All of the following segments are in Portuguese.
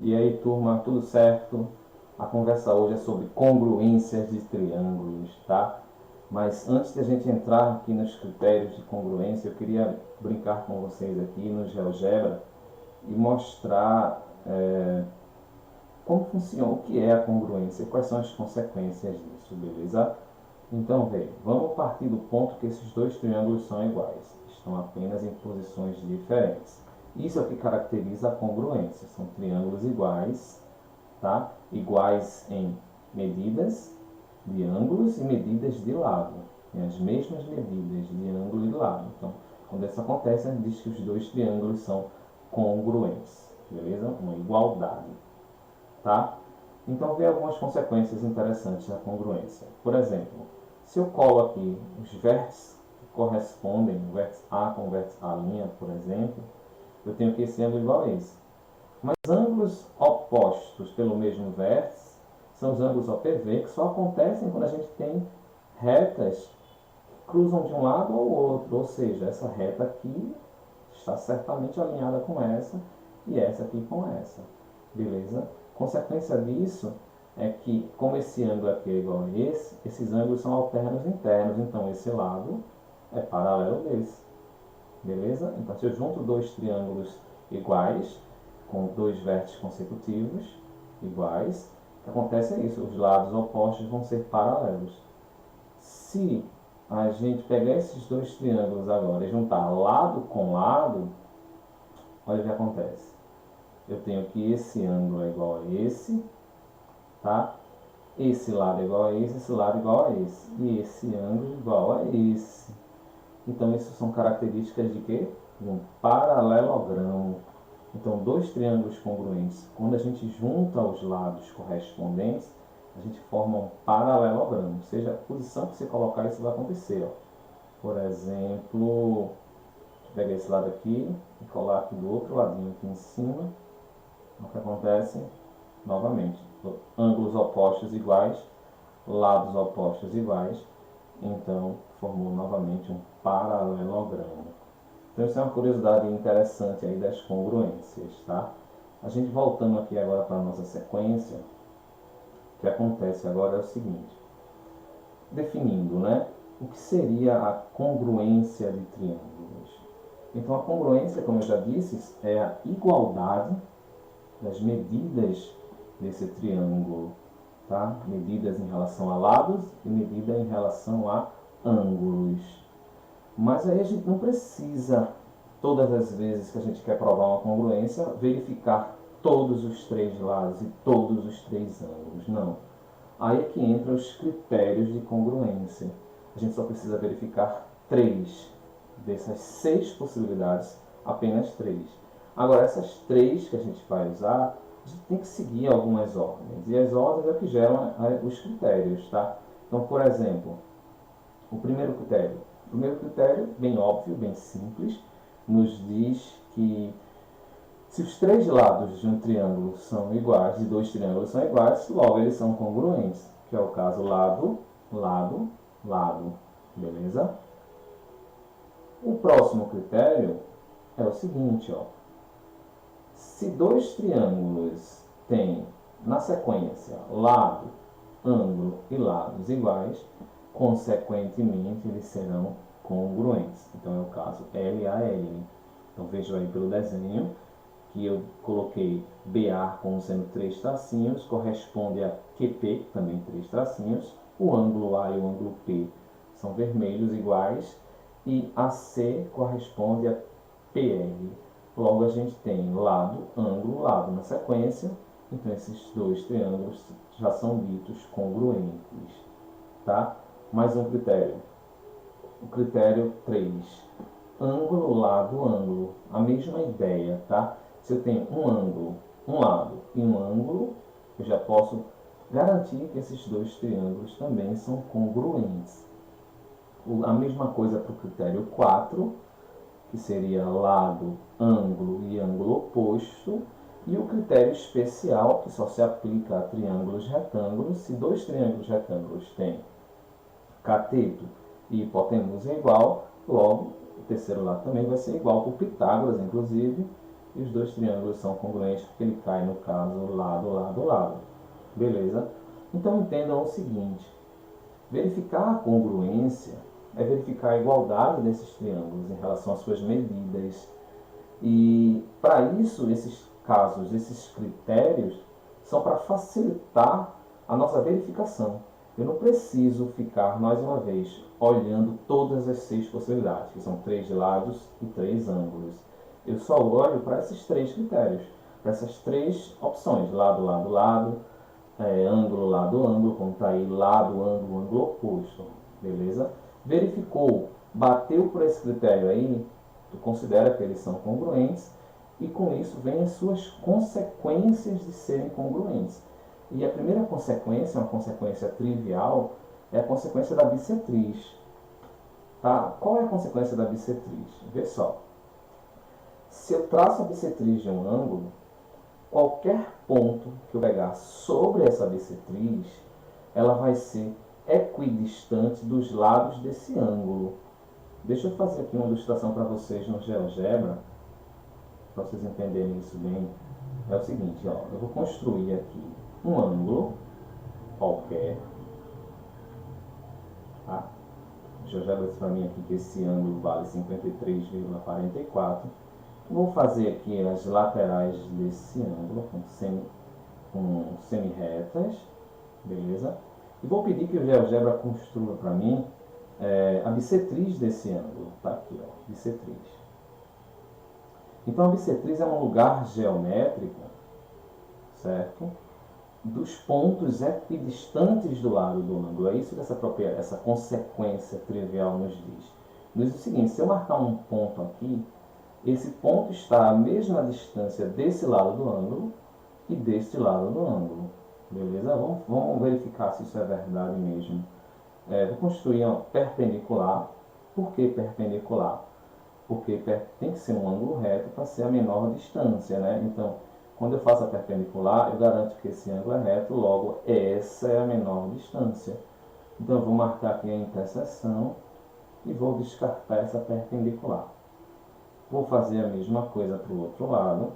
E aí, turma, tudo certo? A conversa hoje é sobre congruências de triângulos, tá? Mas antes de a gente entrar aqui nos critérios de congruência, eu queria brincar com vocês aqui no GeoGebra e mostrar como funciona, o que é a congruência e quais são as consequências disso, beleza? Então, veja, vamos partir do ponto que esses dois triângulos são iguais, estão apenas em posições diferentes. Isso é o que caracteriza a congruência, são triângulos iguais, tá? Iguais em medidas de ângulos e medidas de lado. Tem as mesmas medidas de ângulo e de lado. Então, quando isso acontece, a gente diz que os dois triângulos são congruentes, beleza? Uma igualdade, tá? Então, vê algumas consequências interessantes da congruência. Por exemplo, se eu colo aqui os vértices que correspondem, o vértice A com o vértice A', por exemplo, eu tenho que esse ângulo igual a esse. Mas ângulos opostos pelo mesmo vértice são os ângulos OPV, que só acontecem quando a gente tem retas que cruzam de um lado ao outro, ou seja, essa reta aqui está certamente alinhada com essa e essa aqui com essa, beleza? Consequência disso é que, como esse ângulo aqui é igual a esse, esses ângulos são alternos internos, então esse lado é paralelo desse, beleza? Então, se eu junto dois triângulos iguais, com dois vértices consecutivos iguais, o que acontece é isso, os lados opostos vão ser paralelos. Se a gente pegar esses dois triângulos agora e juntar lado com lado, olha o que acontece. Eu tenho que esse ângulo é igual a esse, tá? Esse lado é igual a esse lado é igual a esse. E esse ângulo é igual a esse. Então, isso são características de quê? De um paralelogramo. Então, dois triângulos congruentes, quando a gente junta os lados correspondentes, a gente forma um paralelogramo. Seja a posição que você colocar, isso vai acontecer. Ó. Por exemplo, pegar esse lado aqui e colar aqui do outro ladinho aqui em cima. O que acontece? Novamente, ângulos opostos iguais, lados opostos iguais, então formou novamente um paralelogramo. Então isso é uma curiosidade interessante aí das congruências, tá? A gente voltando aqui agora para a nossa sequência, o que acontece agora é o seguinte, definindo, né? O que seria a congruência de triângulos? Então a congruência, como eu já disse, é a igualdade das medidas desse triângulo, tá? Medidas em relação a lados e medida em relação a ângulos. Mas aí a gente não precisa, todas as vezes que a gente quer provar uma congruência, verificar todos os três lados e todos os três ângulos. Não. Aí é que entram os critérios de congruência. A gente só precisa verificar três dessas seis possibilidades, apenas três. Agora, essas três que a gente vai usar, a gente tem que seguir algumas ordens. E as ordens é que geram os critérios, tá? Então, por exemplo, o primeiro critério. O primeiro critério, bem óbvio, bem simples, nos diz que se os três lados de um triângulo são iguais, de dois triângulos são iguais, logo eles são congruentes, que é o caso lado, lado, lado. Beleza? O próximo critério é o seguinte, ó. Se dois triângulos têm na sequência lado, ângulo e lados iguais, consequentemente eles serão congruentes. Então é o caso LAL. Então veja aí pelo desenho que eu coloquei BA como sendo três tracinhos, corresponde a QP, também três tracinhos. O ângulo A e o ângulo P são vermelhos iguais e AC corresponde a PL. Logo a gente tem lado, ângulo, lado na sequência, então esses dois triângulos já são ditos congruentes, tá? Mais um critério, o critério 3, ângulo, lado, ângulo, a mesma ideia, tá? Se eu tenho um ângulo, um lado e um ângulo, eu já posso garantir que esses dois triângulos também são congruentes. A mesma coisa para o critério 4, que seria lado, ângulo e ângulo oposto, e o critério especial, que só se aplica a triângulos retângulos. Se dois triângulos retângulos têm cateto e hipotenusa igual, logo o terceiro lado também vai ser igual por Pitágoras, inclusive, e os dois triângulos são congruentes porque ele cai, no caso, lado, lado, lado. Beleza? Então entendam o seguinte: verificar a congruência é verificar a igualdade desses triângulos em relação às suas medidas. E para isso, esses casos, esses critérios são para facilitar a nossa verificação. Eu não preciso ficar, mais uma vez, olhando todas as 6 possibilidades, que são 3 lados e 3 ângulos. Eu só olho para esses 3 critérios, para essas 3 opções: lado, lado, lado, ângulo, lado, ângulo, como está aí, lado, ângulo, ângulo oposto. Beleza? Verificou, bateu por esse critério aí, tu considera que eles são congruentes, e com isso vem as suas consequências de serem congruentes. E a primeira consequência, uma consequência trivial, é a consequência da bissetriz. Tá? Qual é a consequência da bissetriz? Vê só. Se eu traço a bissetriz de um ângulo, qualquer ponto que eu pegar sobre essa bissetriz, ela vai ser equidistante dos lados desse ângulo. Deixa eu fazer aqui uma ilustração para vocês no GeoGebra, para vocês entenderem isso bem. É o seguinte, ó, eu vou construir aqui um ângulo qualquer. Tá? O GeoGebra diz para mim aqui que esse ângulo vale 53,44. Vou fazer aqui as laterais desse ângulo com semi-retas, beleza? E vou pedir que o GeoGebra construa para mim a bissetriz desse ângulo. Tá aqui, ó, bissetriz. Então a bissetriz é um lugar geométrico, certo? Dos pontos equidistantes do lado do ângulo. É isso que essa consequência trivial nos diz. Nos diz o seguinte: se eu marcar um ponto aqui, esse ponto está à mesma distância desse lado do ângulo e deste lado do ângulo. Beleza? Vamos verificar se isso é verdade mesmo. Vou construir uma perpendicular. Por que perpendicular? Porque tem que ser um ângulo reto para ser a menor distância, né? Então, quando eu faço a perpendicular, eu garanto que esse ângulo é reto, logo essa é a menor distância. Então, eu vou marcar aqui a interseção e vou descartar essa perpendicular. Vou fazer a mesma coisa para o outro lado,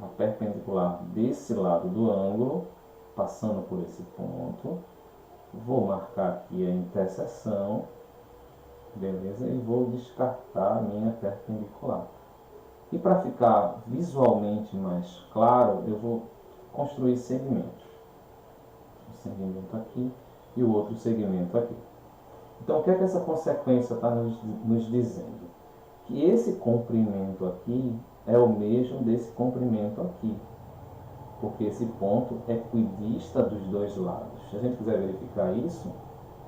a perpendicular desse lado do ângulo, passando por esse ponto. Vou marcar aqui a interseção, beleza? E vou descartar a minha perpendicular. E para ficar visualmente mais claro, eu vou construir segmentos. Um segmento aqui e o outro segmento aqui. Então, o que é que essa consequência está nos dizendo? Que esse comprimento aqui é o mesmo desse comprimento aqui, porque esse ponto é equidista dos dois lados. Se a gente quiser verificar isso,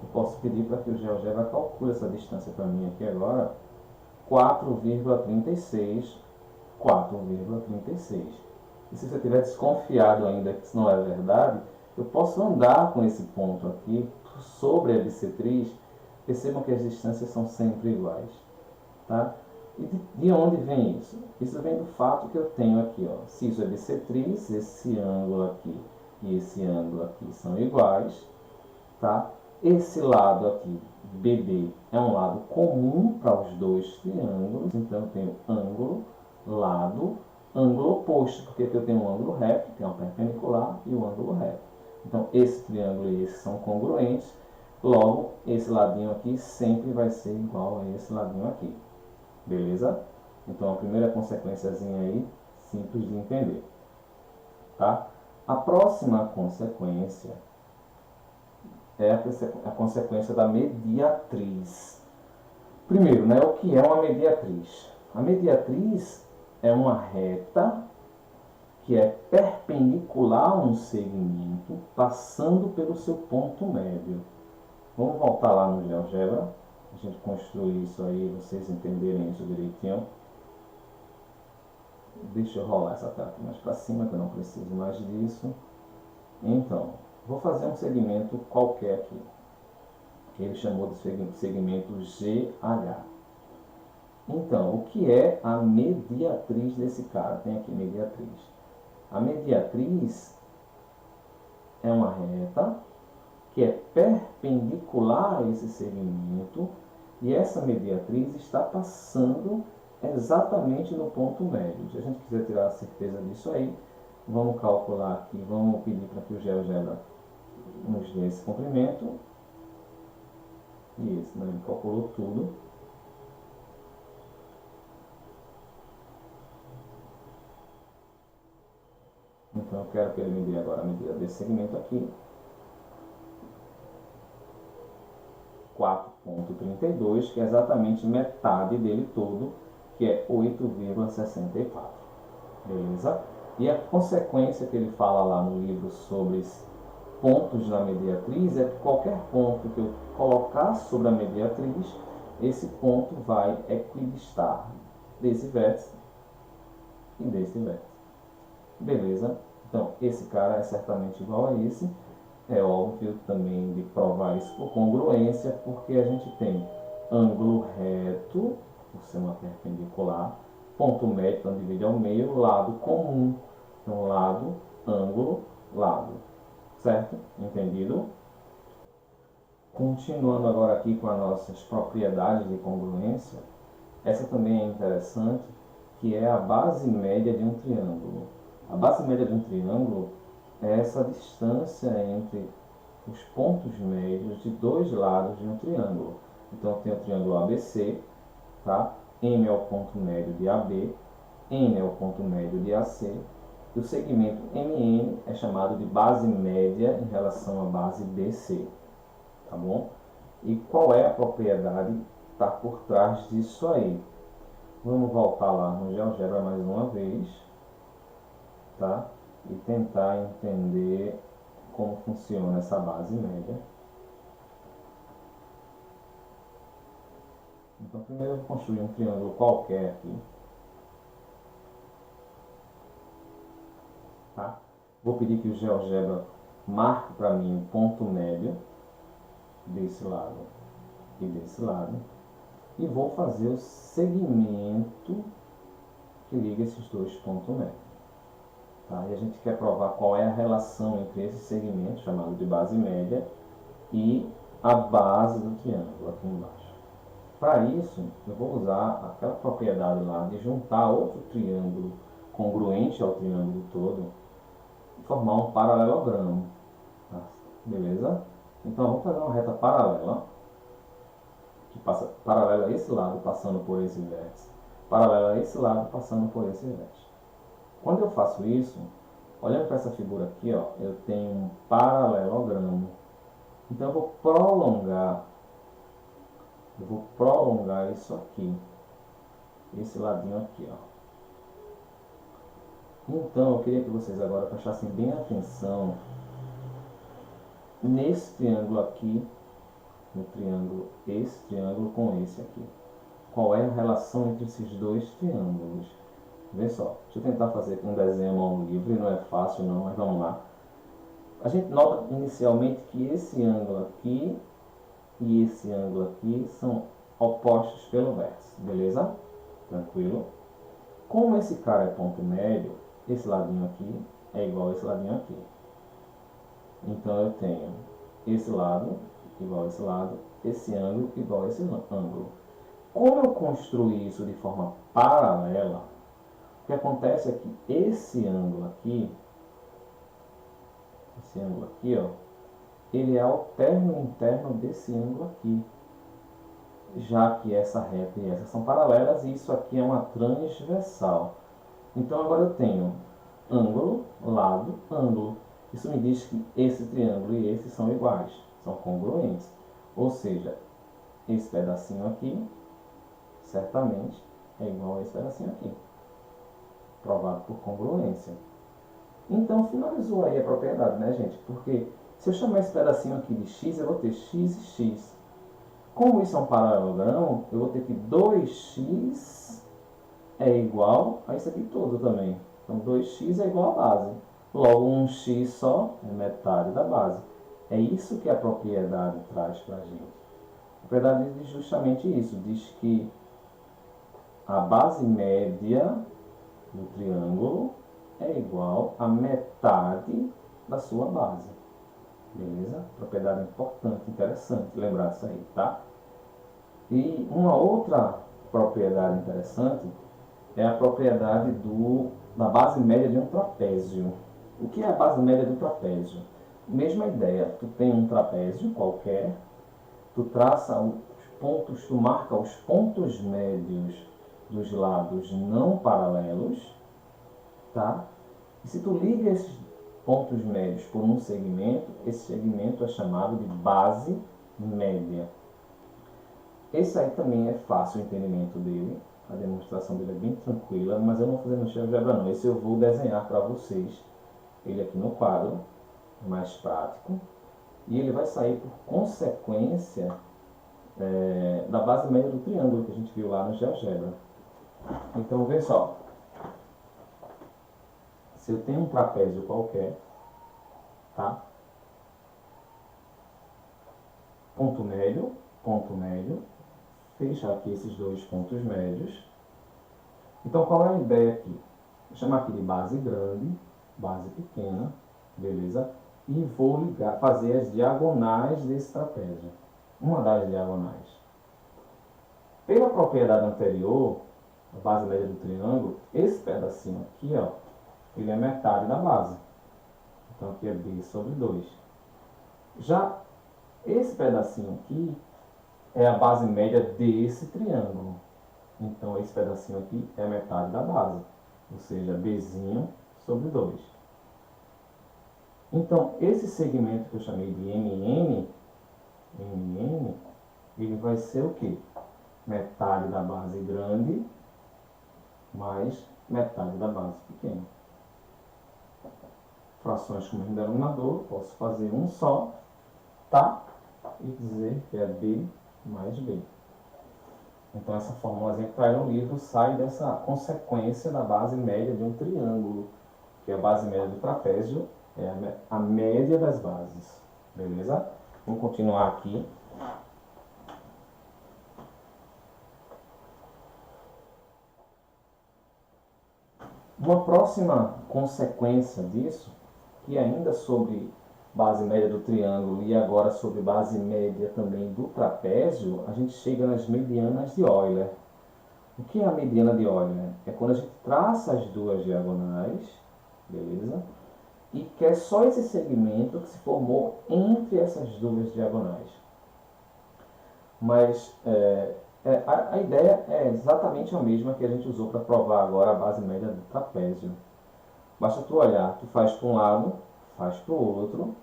eu posso pedir para que o GeoGebra calcule essa distância para mim aqui agora, 4,36. 4,36. E se você estiver desconfiado ainda que isso não é verdade, eu posso andar com esse ponto aqui sobre a bissetriz. Percebam que as distâncias são sempre iguais. Tá? E de onde vem isso? Isso vem do fato que eu tenho aqui, ó, se isso é bissetriz, esse ângulo aqui e esse ângulo aqui são iguais, tá? Esse lado aqui, BD, é um lado comum para os dois triângulos, então eu tenho ângulo, lado, ângulo oposto, porque aqui eu tenho um ângulo reto, que é um perpendicular, e um ângulo reto. Então esse triângulo e esse são congruentes, logo esse ladinho aqui sempre vai ser igual a esse ladinho aqui. Beleza? Então a primeira consequênciazinha aí, simples de entender. Tá? A próxima consequência é a consequência da mediatriz. Primeiro, né, o que é uma mediatriz? A mediatriz é uma reta que é perpendicular a um segmento, passando pelo seu ponto médio. Vamos voltar lá no GeoGebra, a gente construir isso aí, vocês entenderem isso direitinho. Deixa eu rolar essa tela aqui mais para cima, que eu não preciso mais disso. Então, vou fazer um segmento qualquer aqui, que ele chamou de segmento GH. Então, o que é a mediatriz desse cara? Tem aqui mediatriz. A mediatriz é uma reta que é perpendicular a esse segmento, e essa mediatriz está passando exatamente no ponto médio. Se a gente quiser tirar a certeza disso aí, vamos calcular aqui, vamos pedir para que o GeoGebra nos dê esse comprimento. Isso, né? Ele calculou tudo. Então eu quero que ele me dê agora a medida desse segmento aqui. 4,32, que é exatamente metade dele todo, que é 8,64. Beleza? E a consequência que ele fala lá no livro sobre pontos na mediatriz é que qualquer ponto que eu colocar sobre a mediatriz, esse ponto vai equidistar desse vértice e desse vértice. Beleza? Então, esse cara é certamente igual a esse. É óbvio também de provar isso por congruência, porque a gente tem ângulo reto, por ser uma perpendicular, ponto médio, então divide ao meio, lado comum. Então, lado, ângulo, lado. Certo? Entendido? Continuando agora aqui com as nossas propriedades de congruência, essa também é interessante, que é a base média de um triângulo. A base média de um triângulo é essa distância entre os pontos médios de dois lados de um triângulo. Então tem o triângulo ABC, tá? M é o ponto médio de AB, N é o ponto médio de AC, e o segmento MN é chamado de base média em relação à base BC, tá bom? E qual é a propriedade que está por trás disso aí? Vamos voltar lá no GeoGebra mais uma vez, tá? E tentar entender como funciona essa base média. Então primeiro eu vou construir um triângulo qualquer aqui, tá? Vou pedir que o GeoGebra marque para mim o ponto médio desse lado e desse lado, e vou fazer o segmento que liga esses dois pontos médios. Tá? E a gente quer provar qual é a relação entre esse segmento, chamado de base média, e a base do triângulo aqui embaixo. Para isso, eu vou usar aquela propriedade lá de juntar outro triângulo congruente ao triângulo todo e formar um paralelogramo. Tá? Beleza? Então, eu vou fazer uma reta paralela, que passa paralela a esse lado, passando por esse vértice, paralela a esse lado, passando por esse vértice. Quando eu faço isso, olhando para essa figura aqui, ó, eu tenho um paralelogramo. Então eu vou prolongar isso aqui, esse ladinho aqui, ó. Então eu queria que vocês agora prestassem bem atenção nesse triângulo aqui, no triângulo, esse triângulo com esse aqui. Qual é a relação entre esses dois triângulos? Vê só, deixa eu tentar fazer um desenho ao livre, não é fácil não, mas vamos lá. A gente nota inicialmente que esse ângulo aqui e esse ângulo aqui são opostos pelo vértice, beleza? Tranquilo? Como esse cara é ponto médio, esse ladinho aqui é igual a esse ladinho aqui. Então eu tenho esse lado igual a esse lado, esse ângulo igual a esse ângulo. Como eu construí isso de forma paralela, o que acontece é que esse ângulo aqui, ó, ele é o termo interno desse ângulo aqui, já que essa reta e essa são paralelas e isso aqui é uma transversal. Então agora eu tenho ângulo, lado, ângulo. Isso me diz que esse triângulo e esse são iguais, são congruentes. Ou seja, esse pedacinho aqui, certamente, é igual a esse pedacinho aqui. Provado por congruência. Então finalizou aí a propriedade, né, gente? Porque se eu chamar esse pedacinho aqui de x, eu vou ter x e x. Como isso é um paralelogramo, eu vou ter que 2x é igual a isso aqui todo também. Então 2x é igual à base. Logo, um x só é metade da base. É isso que a propriedade traz para a gente. A propriedade diz justamente isso. Diz que a base média do triângulo é igual a metade da sua base. Beleza? Propriedade importante, interessante lembrar isso aí, tá? E uma outra propriedade interessante é a propriedade da base média de um trapézio. O que é a base média do trapézio? Mesma ideia, tu tem um trapézio qualquer, tu traça os pontos, tu marca os pontos médios dos lados não paralelos, tá? E se tu liga esses pontos médios por um segmento, esse segmento é chamado de base média. Esse aí também é fácil o entendimento dele, a demonstração dele é bem tranquila, mas eu não vou fazer no GeoGebra não, esse eu vou desenhar para vocês, ele aqui no quadro, mais prático, e ele vai sair por consequência da base média do triângulo que a gente viu lá no GeoGebra. Então, vê só, se eu tenho um trapézio qualquer, tá? Ponto médio, fechar aqui esses dois pontos médios. Então, qual é a ideia aqui? Vou chamar aqui de base grande, base pequena, beleza? E vou ligar, fazer as diagonais desse trapézio. Uma das diagonais. Pela propriedade anterior, a base média do triângulo, esse pedacinho aqui, ó, ele é metade da base. Então, aqui é B sobre 2. Já esse pedacinho aqui é a base média desse triângulo. Então, esse pedacinho aqui é metade da base, ou seja, Bzinho sobre 2. Então, esse segmento que eu chamei de MN, ele vai ser o quê? Metade da base grande mais metade da base pequena. Frações com o mesmo denominador, posso fazer um só, tá? E dizer que é B mais B. Então, essa formulazinha que está aí no livro sai dessa consequência da base média de um triângulo, que é a base média do trapézio, é a média das bases. Beleza? Vamos continuar aqui. Uma próxima consequência disso, que ainda sobre base média do triângulo e agora sobre base média também do trapézio, a gente chega nas medianas de Euler. O que é a mediana de Euler? É quando a gente traça as duas diagonais, beleza? E quer só esse segmento que se formou entre essas duas diagonais. Mas a ideia é exatamente a mesma que a gente usou para provar agora a base média do trapézio. Basta tu olhar, tu faz para um lado, faz para o outro,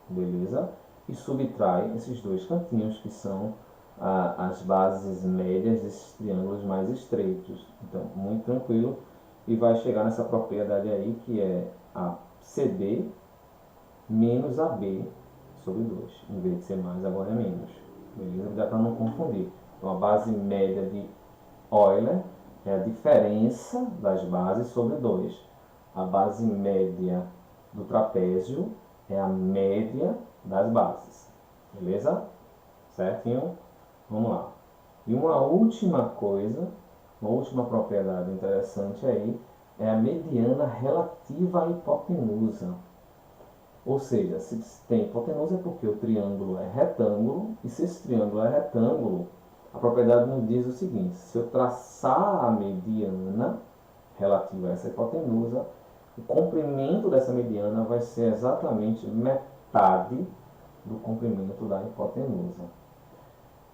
beleza? E subtrai esses dois cantinhos que são as bases médias desses triângulos mais estreitos. Então, muito tranquilo. E vai chegar nessa propriedade aí que é a CD menos AB sobre 2. Em vez de ser mais, agora é menos. Beleza? Dá para não confundir. Então, a base média de Euler é a diferença das bases sobre 2. A base média do trapézio é a média das bases. Beleza? Certinho? Vamos lá. E uma última coisa, uma última propriedade interessante aí, é a mediana relativa à hipotenusa. Ou seja, se tem hipotenusa é porque o triângulo é retângulo, e se esse triângulo é retângulo, a propriedade nos diz o seguinte: se eu traçar a mediana relativa a essa hipotenusa, o comprimento dessa mediana vai ser exatamente metade do comprimento da hipotenusa.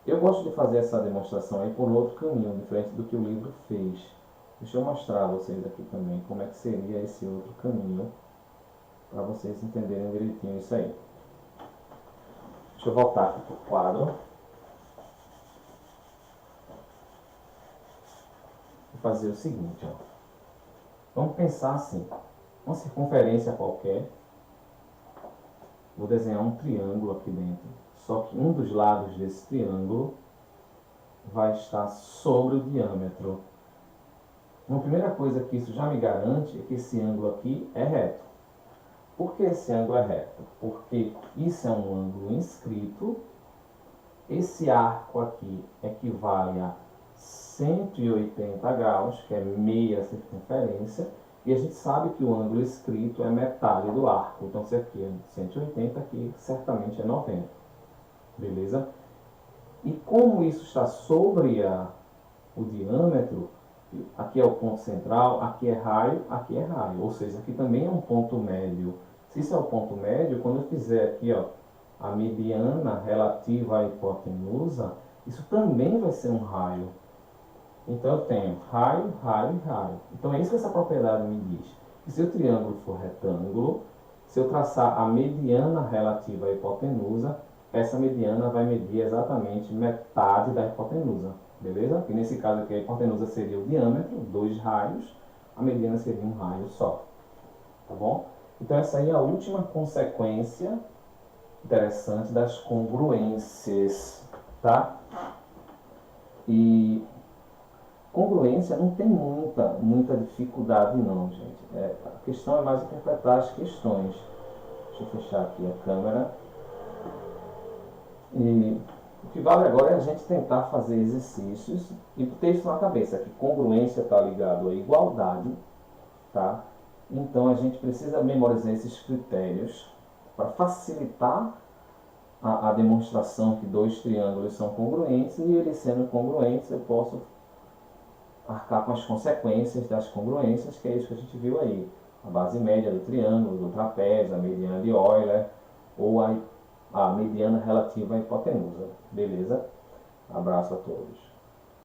Eu gosto de fazer essa demonstração aí por outro caminho, diferente do que o livro fez. Deixa eu mostrar a vocês aqui também como é que seria esse outro caminho, para vocês entenderem direitinho isso aí. Deixa eu voltar aqui para o quadro. Vou fazer o seguinte, ó. Vamos pensar assim, uma circunferência qualquer. Vou desenhar um triângulo aqui dentro. Só que um dos lados desse triângulo vai estar sobre o diâmetro. Uma primeira coisa que isso já me garante é que esse ângulo aqui é reto. Por que esse ângulo é reto? Porque isso é um ângulo inscrito. Esse arco aqui equivale a 180 graus, que é meia circunferência. E a gente sabe que o ângulo escrito é metade do arco. Então, se aqui é 180, aqui certamente é 90. Beleza? E como isso está sobre o diâmetro, aqui é o ponto central, aqui é raio, ou seja, aqui também é um ponto médio. Se isso é o ponto médio, quando eu fizer aqui, ó, a mediana relativa à hipotenusa, isso também vai ser um raio. Então eu tenho raio, raio e raio. Então é isso que essa propriedade me diz. Que se o triângulo for retângulo, se eu traçar a mediana relativa à hipotenusa, essa mediana vai medir exatamente metade da hipotenusa. Beleza? E nesse caso aqui a hipotenusa seria o diâmetro, 2 raios, a mediana seria um raio só. Tá bom? Então essa aí é a última consequência interessante das congruências. Tá? E congruência não tem muita dificuldade não, gente. A questão é mais interpretar as questões. Deixa eu fechar aqui a câmera. E o que vale agora é a gente tentar fazer exercícios e ter isso na cabeça, que congruência está ligado à igualdade, tá? Então a gente precisa memorizar esses critérios para facilitar a demonstração que dois triângulos são congruentes, e eles sendo congruentes eu posso arcar com as consequências das congruências, que é isso que a gente viu aí. A base média do triângulo, do trapézio, a mediana de Euler, ou a mediana relativa à hipotenusa. Beleza? Abraço a todos.